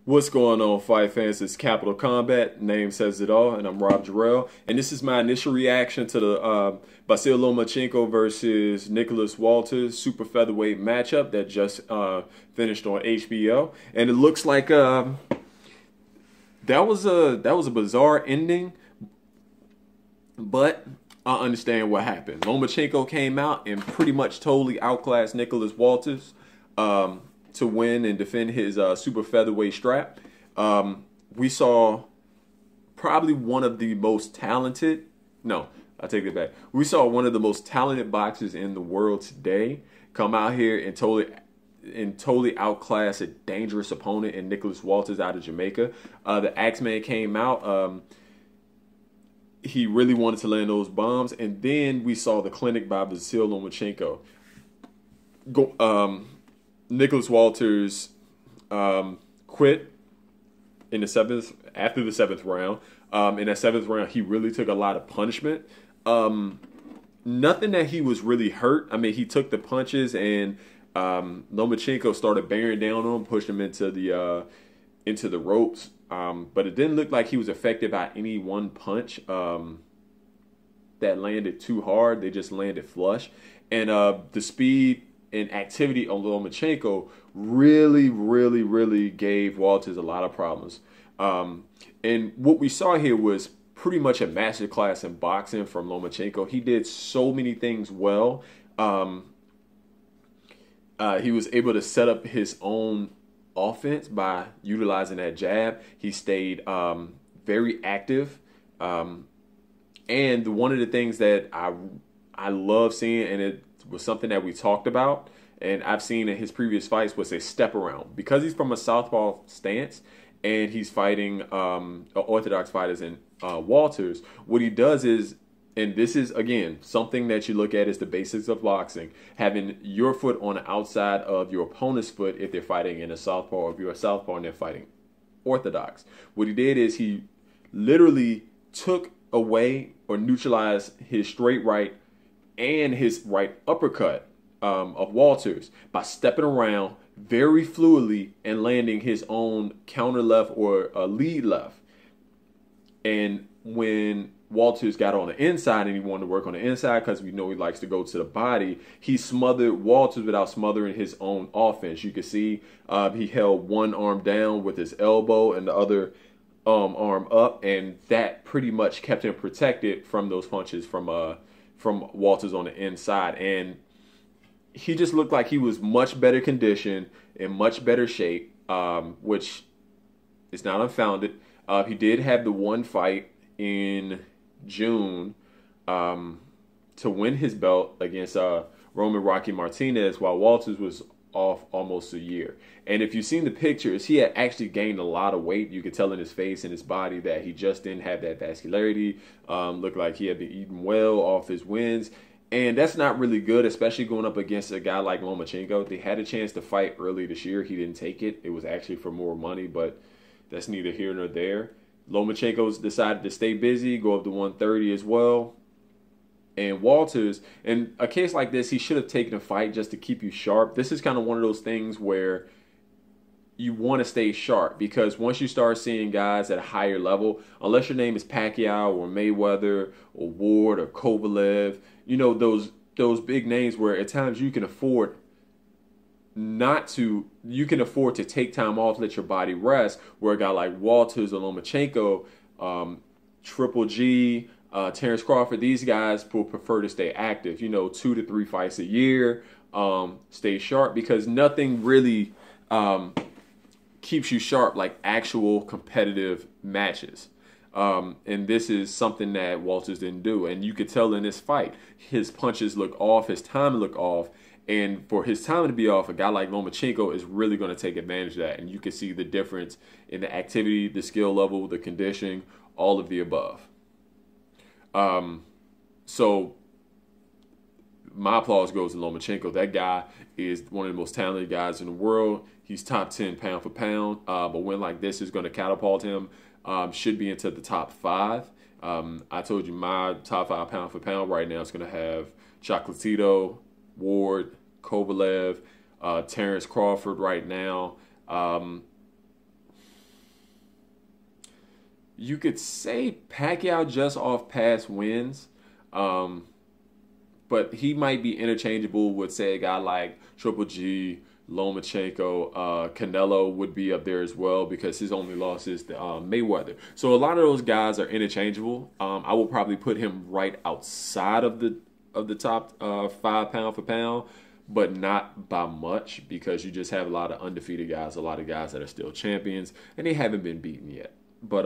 What's going on, fight fans? It's Capital Combat. Name says it all, and I'm Rob Jarrell. And this is my initial reaction to the Vasyl Lomachenko versus Nicholas Walters super featherweight matchup that just finished on HBO. And it looks like that was a bizarre ending, but I understand what happened. Lomachenko came out and pretty much totally outclassed Nicholas Walters. To win and defend his super featherweight strap. We saw probably one of the most talented, no, I take it back. We saw one of the most talented boxers in the world today come out here and totally outclass a dangerous opponent in Nicholas Walters out of Jamaica. The Axeman came out. He really wanted to land those bombs. And then we saw the clinic by Vasyl Lomachenko. Nicholas Walters quit in the seventh after the seventh round. In that seventh round, he really took a lot of punishment. Nothing that he was really hurt. I mean, he took the punches, and Lomachenko started bearing down on him, pushed him into the ropes. But it didn't look like he was affected by any one punch that landed too hard. They just landed flush, and the speed and activity on Lomachenko really gave Walters a lot of problems. And what we saw here was pretty much a masterclass in boxing from Lomachenko. He did so many things well. He was able to set up his own offense by utilizing that jab. He stayed very active. And one of the things that I love seeing, and it was something that we talked about, and I've seen in his previous fights, was a step around. Because he's from a southpaw stance and he's fighting orthodox fighters in Walters, what he does is, and this is, again, something that you look at as the basics of boxing, having your foot on the outside of your opponent's foot if they're fighting in a southpaw, or if you're a southpaw and they're fighting orthodox. What he did is he literally took away or neutralized his straight right and his right uppercut of Walters by stepping around very fluidly and landing his own counter left or a lead left. And when Walters got on the inside and he wanted to work on the inside, because we know he likes to go to the body, he smothered Walters without smothering his own offense. You can see he held one arm down with his elbow and the other arm up, and that pretty much kept him protected from those punches from Walters on the inside. And he just looked like he was much better conditioned, in much better shape, which is not unfounded. He did have the one fight in June to win his belt against Roman Rocky Martinez, while Walters was off almost a year. And if you've seen the pictures, he had actually gained a lot of weight. You could tell in his face and his body that he just didn't have that vascularity. Looked like he had been eating well off his wins. And that's not really good, especially going up against a guy like Lomachenko. They had a chance to fight early this year. He didn't take it. It was actually for more money, but that's neither here nor there. Lomachenko's decided to stay busy, go up to 130 as well. And Walters, in a case like this, he should have taken a fight just to keep you sharp. This is kind of one of those things where you want to stay sharp, because once you start seeing guys at a higher level, unless your name is Pacquiao or Mayweather or Ward or Kovalev, you know, those big names where at times you can afford to take time off, let your body rest, where a guy like Walters or Lomachenko, Triple G, Terrence Crawford, these guys will prefer to stay active, 2 to 3 fights a year, stay sharp, because nothing really keeps you sharp like actual competitive matches. And this is something that Walters didn't do. And you could tell in this fight, his punches look off, his timing look off. And for his timing to be off, a guy like Lomachenko is really going to take advantage of that. And you can see the difference in the activity, the skill level, the conditioning, all of the above. So my applause goes to Lomachenko. That guy is one of the most talented guys in the world. He's top 10 pound for pound. But a win like this is going to catapult him. Should be into the top 5. I told you my top 5 pound for pound right now is going to have Chocolatito, Ward, Kovalev, Terrence Crawford right now. you could say Pacquiao just off past wins, but he might be interchangeable with, say, a guy like Triple G, Lomachenko. Canelo would be up there as well because his only loss is to Mayweather. So a lot of those guys are interchangeable. I will probably put him right outside of the top 5 pound for pound, but not by much because you just have a lot of undefeated guys, a lot of guys that are still champions, and they haven't been beaten yet. But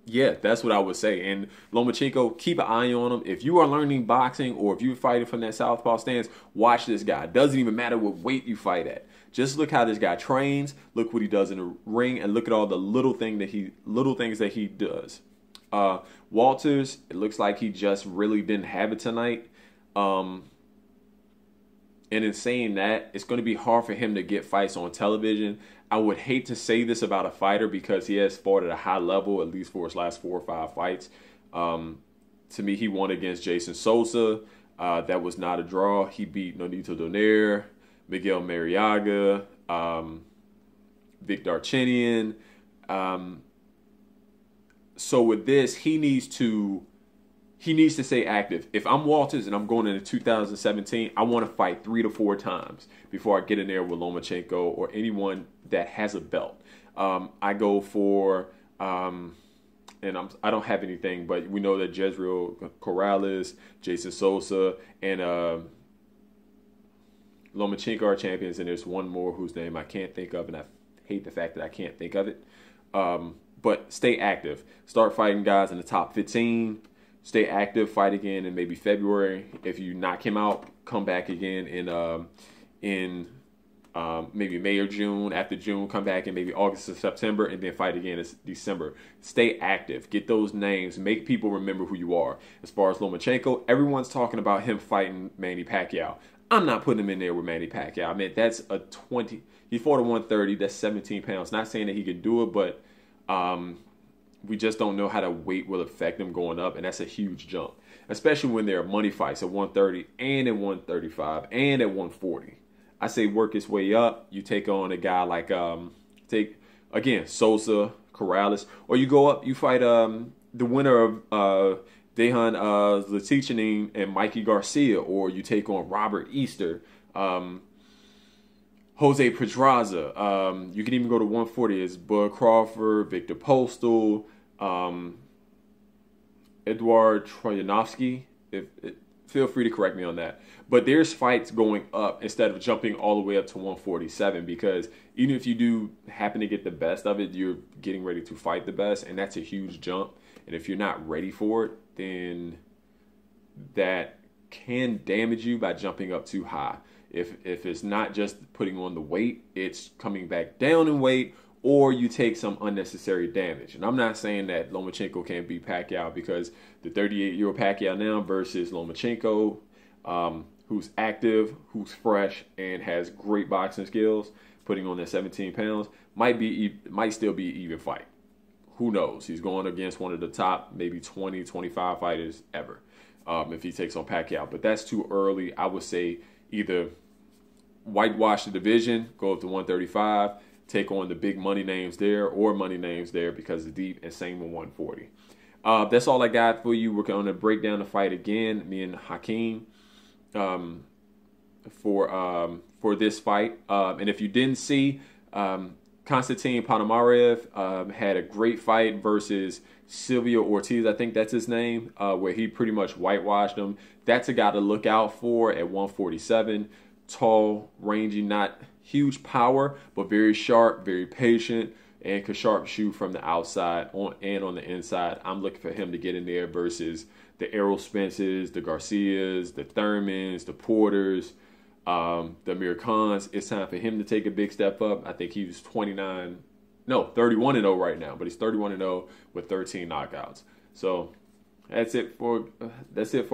yeah, that's what I would say. And Lomachenko, keep an eye on him. If you are learning boxing or if you're fighting from that southpaw stance, watch this guy. It doesn't even matter what weight you fight at. Just look how this guy trains. Look what he does in the ring, and look at all the little things that he does. Walters, it looks like he just really didn't have it tonight. And in saying that, it's going to be hard for him to get fights on television. I would hate to say this about a fighter because he has fought at a high level, at least for his last 4 or 5 fights. To me, he won against Jason Sosa. That was not a draw. He beat Nonito Donaire, Miguel Mariaga, Vic Darchinyan. So with this, he needs to stay active. If I'm Walters and I'm going into 2017, I want to fight 3 to 4 times before I get in there with Lomachenko or anyone that has a belt. I go for, and I don't have anything, but we know that Jezreel Corrales, Jason Sosa, and Lomachenko are champions, and there's one more whose name I can't think of, and I hate the fact that I can't think of it. But stay active. Start fighting guys in the top 15. Stay active, fight again in maybe February. If you knock him out, come back again in maybe May or June. After June, come back in maybe August or September, and then fight again in December. Stay active. Get those names. Make people remember who you are. As far as Lomachenko, everyone's talking about him fighting Manny Pacquiao. I'm not putting him in there with Manny Pacquiao. I mean, that's a 20. He fought at 130. That's 17 pounds. Not saying that he could do it, but we just don't know how the weight will affect him going up, and that's a huge jump, especially when there are money fights at 130 and at 135 and at 140. I say work his way up. You take on a guy like Sosa, Corrales, or you go up, you fight the winner of Dejan Zlaticanin and Mikey Garcia, or you take on Robert Easter, Jose Pedraza. You can even go to 140 as Bud Crawford, Victor Postal, Edward Troyanovsky. Feel free to correct me on that. But there's fights going up instead of jumping all the way up to 147, because even if you do happen to get the best of it, you're getting ready to fight the best, and that's a huge jump. And if you're not ready for it, then that can damage you by jumping up too high. If it's not just putting on the weight, it's coming back down in weight, or you take some unnecessary damage. And I'm not saying that Lomachenko can't beat Pacquiao, because the 38-year-old Pacquiao now versus Lomachenko, who's active, who's fresh, and has great boxing skills, putting on that 17 pounds, might still be an even fight. Who knows? He's going against one of the top maybe 20, 25 fighters ever if he takes on Pacquiao. But that's too early. I would say either whitewash the division, go up to 135, take on the big money names there, or money names there because it's deep, and same with 140. That's all I got for you. We're going to break down the fight again, me and Hakeem, for this fight. And if you didn't see, Konstantin Ponomarev had a great fight versus Silvio Ortiz, I think that's his name, where he pretty much whitewashed him. That's a guy to look out for at 147. Tall, rangy, not huge power, but very sharp, very patient, and can sharpshoot from the outside and on the inside. I'm looking for him to get in there versus the Errol Spences, the Garcias, the Thurmans, the Porters, the Amir Khans. It's time for him to take a big step up. I think he was 31-0 right now, but he's 31-0 with 13 knockouts. So that's it for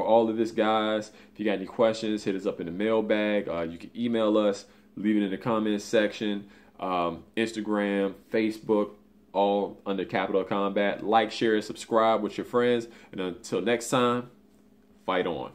all of this, guys. If you got any questions, hit us up in the mailbag. You can email us, leave it in the comments section. Instagram, Facebook, all under Capital Combat. Like, share, and subscribe with your friends. And until next time, fight on.